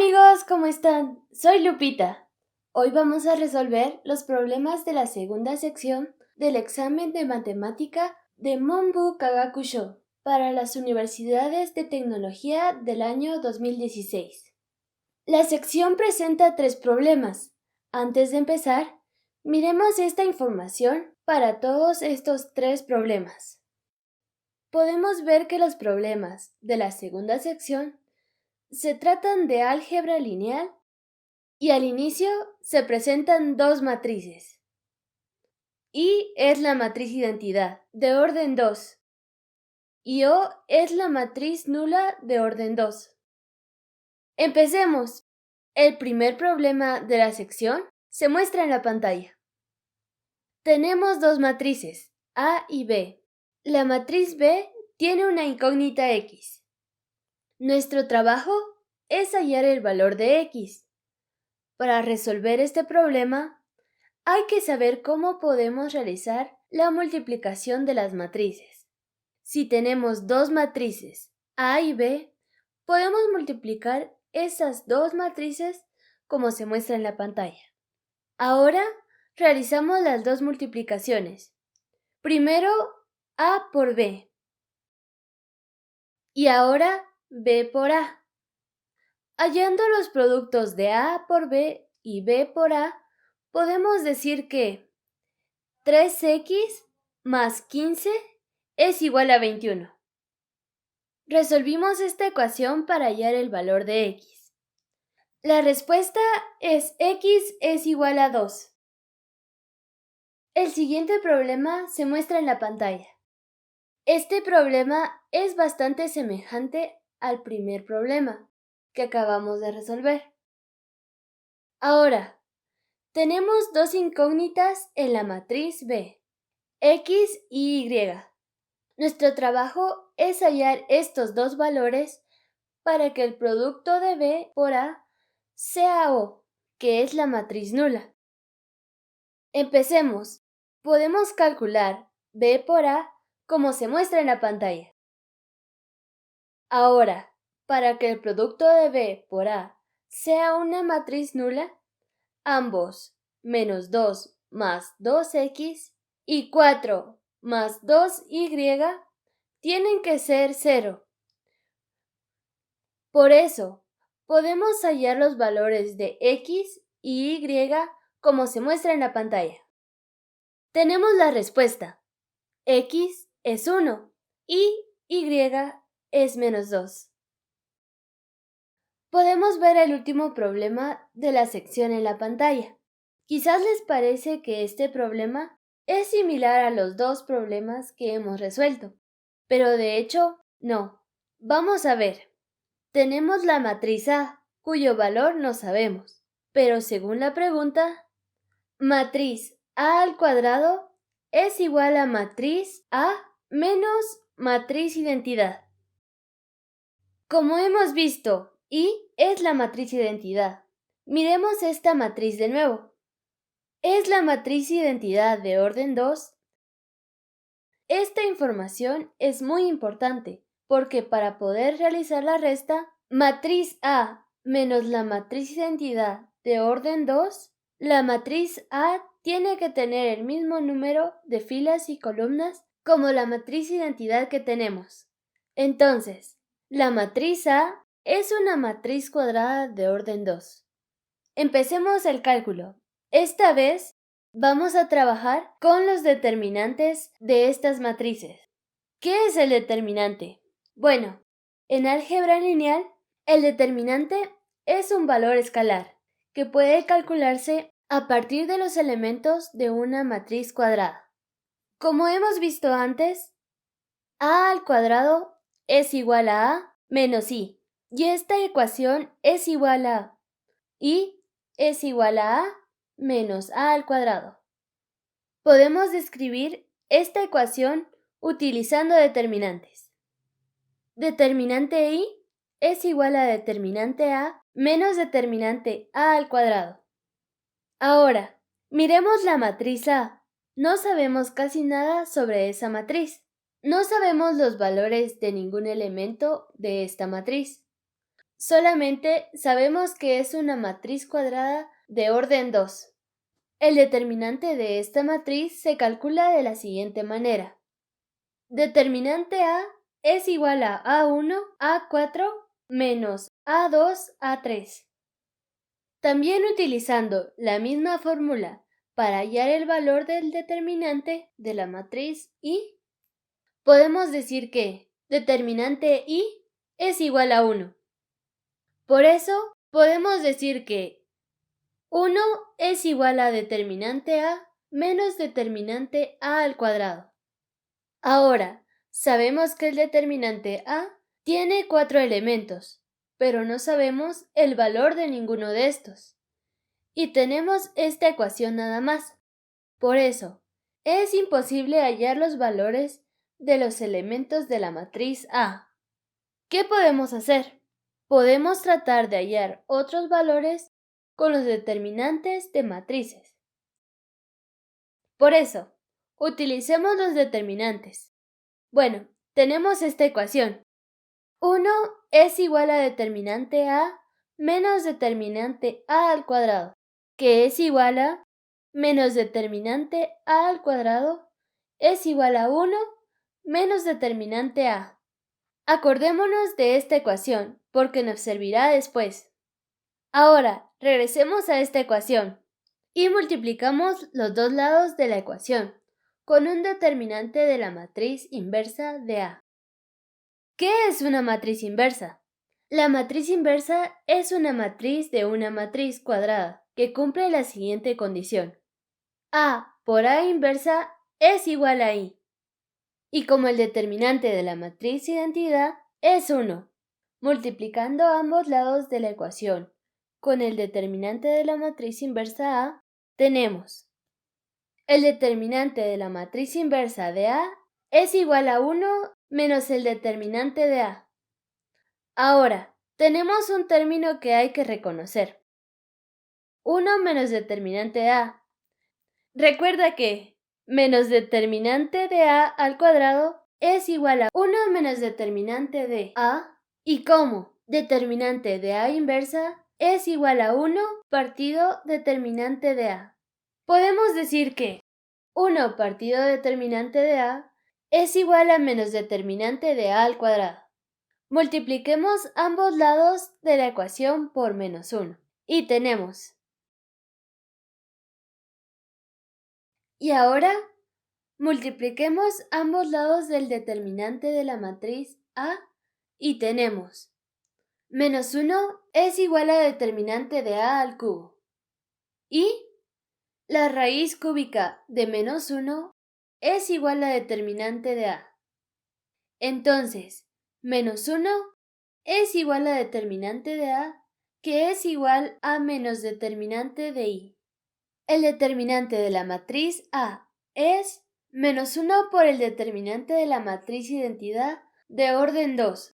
Amigos, ¿cómo están? Soy Lupita. Hoy vamos a resolver los problemas de la segunda sección del examen de matemática de Monbu Kagakusho para las universidades de tecnología del año 2016. La sección presenta 3 problemas. Antes de empezar, miremos esta información para todos estos 3 problemas. Podemos ver que los problemas de la segunda sección se tratan de álgebra lineal y al inicio se presentan 2 matrices. Y es la matriz identidad de orden 2 y O es la matriz nula de orden 2. Empecemos. El primer problema de la sección se muestra en la pantalla. Tenemos 2 matrices, A y B. La matriz B tiene una incógnita X. Nuestro trabajo es hallar el valor de X. Para resolver este problema, hay que saber cómo podemos realizar la multiplicación de las matrices. Si tenemos 2 matrices, A y B, podemos multiplicar esas 2 matrices como se muestra en la pantalla. Ahora realizamos las 2 multiplicaciones. Primero A por B y ahora B por A. Hallando los productos de A por B y B por A, podemos decir que 3x más 15 es igual a 21. Resolvimos esta ecuación para hallar el valor de x. La respuesta es x es igual a 2. El siguiente problema se muestra en la pantalla. Este problema es bastante semejante al primer problema que acabamos de resolver. Ahora, tenemos 2 incógnitas en la matriz B, X y Y. Nuestro trabajo es hallar estos 2 valores para que el producto de B por A sea O, que es la matriz nula. Empecemos. Podemos calcular B por A como se muestra en la pantalla. Ahora, para que el producto de B por A sea una matriz nula, ambos menos 2 más 2x y 4 más 2y tienen que ser 0. Por eso, podemos hallar los valores de x y y como se muestra en la pantalla. Tenemos la respuesta. X es 1 y y es menos 2. Podemos ver el último problema de la sección en la pantalla. Quizás les parece que este problema es similar a los 2 problemas que hemos resuelto, pero de hecho no. Vamos a ver. Tenemos la matriz A, cuyo valor no sabemos, pero según la pregunta, matriz A al cuadrado es igual a matriz A menos matriz identidad. Como hemos visto, I es la matriz identidad. Miremos esta matriz de nuevo. Es la matriz identidad de orden 2. Esta información es muy importante porque para poder realizar la resta, matriz A menos la matriz identidad de orden 2, la matriz A tiene que tener el mismo número de filas y columnas como la matriz identidad que tenemos. Entonces, la matriz A es una matriz cuadrada de orden 2. Empecemos el cálculo. Esta vez vamos a trabajar con los determinantes de estas matrices. ¿Qué es el determinante? Bueno, en álgebra lineal, el determinante es un valor escalar que puede calcularse a partir de los elementos de una matriz cuadrada. Como hemos visto antes, A al cuadrado es igual a A menos I, y esta ecuación es igual a I es igual a menos A al cuadrado. Podemos describir esta ecuación utilizando determinantes. Determinante I es igual a determinante A menos determinante A al cuadrado. Ahora, miremos la matriz A. No sabemos casi nada sobre esa matriz. No sabemos los valores de ningún elemento de esta matriz. Solamente sabemos que es una matriz cuadrada de orden 2. El determinante de esta matriz se calcula de la siguiente manera. Determinante A es igual a A1, A4 menos A2, A3. También utilizando la misma fórmula para hallar el valor del determinante de la matriz I, podemos decir que determinante I es igual a 1. Por eso, podemos decir que 1 es igual a determinante A menos determinante A al cuadrado. Ahora, sabemos que el determinante A tiene 4 elementos, pero no sabemos el valor de ninguno de estos. Y tenemos esta ecuación nada más. Por eso, es imposible hallar los valores de los elementos de la matriz A. ¿Qué podemos hacer? Podemos tratar de hallar otros valores con los determinantes de matrices. Por eso, utilicemos los determinantes. Bueno, tenemos esta ecuación. 1 es igual a determinante A menos determinante A al cuadrado, que es igual a menos determinante A al cuadrado es igual a 1 menos determinante A. Acordémonos de esta ecuación porque nos servirá después. Ahora, regresemos a esta ecuación y multiplicamos los dos lados de la ecuación con un determinante de la matriz inversa de A. ¿Qué es una matriz inversa? La matriz inversa es una matriz de una matriz cuadrada que cumple la siguiente condición. A por A inversa es igual a I. Y como el determinante de la matriz identidad es 1, multiplicando ambos lados de la ecuación con el determinante de la matriz inversa A, tenemos el determinante de la matriz inversa de A es igual a 1 menos el determinante de A. Ahora, tenemos un término que hay que reconocer. 1 menos determinante de A. Recuerda que menos determinante de A al cuadrado es igual a 1 menos determinante de A, y como determinante de A inversa es igual a 1 partido determinante de A. Podemos decir que 1 partido determinante de A es igual a menos determinante de A al cuadrado. Multipliquemos ambos lados de la ecuación por menos 1 y tenemos. Y ahora multipliquemos ambos lados del determinante de la matriz A y tenemos menos 1 es igual a determinante de A al cubo. Y la raíz cúbica de menos 1 es igual a determinante de A. Entonces, menos 1 es igual a determinante de A, que es igual a menos determinante de I. El determinante de la matriz A es menos 1 por el determinante de la matriz identidad de orden 2.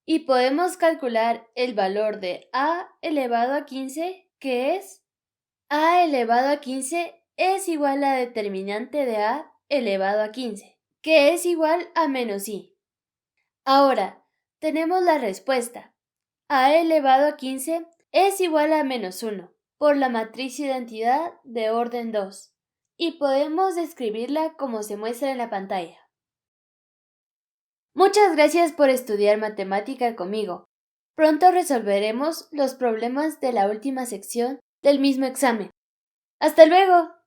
Y podemos calcular el valor de A elevado a 15, que es A elevado a 15 es igual a determinante de A elevado a 15, que es igual a menos I. Ahora, tenemos la respuesta. A elevado a 15 es igual a menos 1 por la matriz identidad de orden 2, y podemos describirla como se muestra en la pantalla. Muchas gracias por estudiar matemática conmigo. Pronto resolveremos los problemas de la última sección del mismo examen. ¡Hasta luego!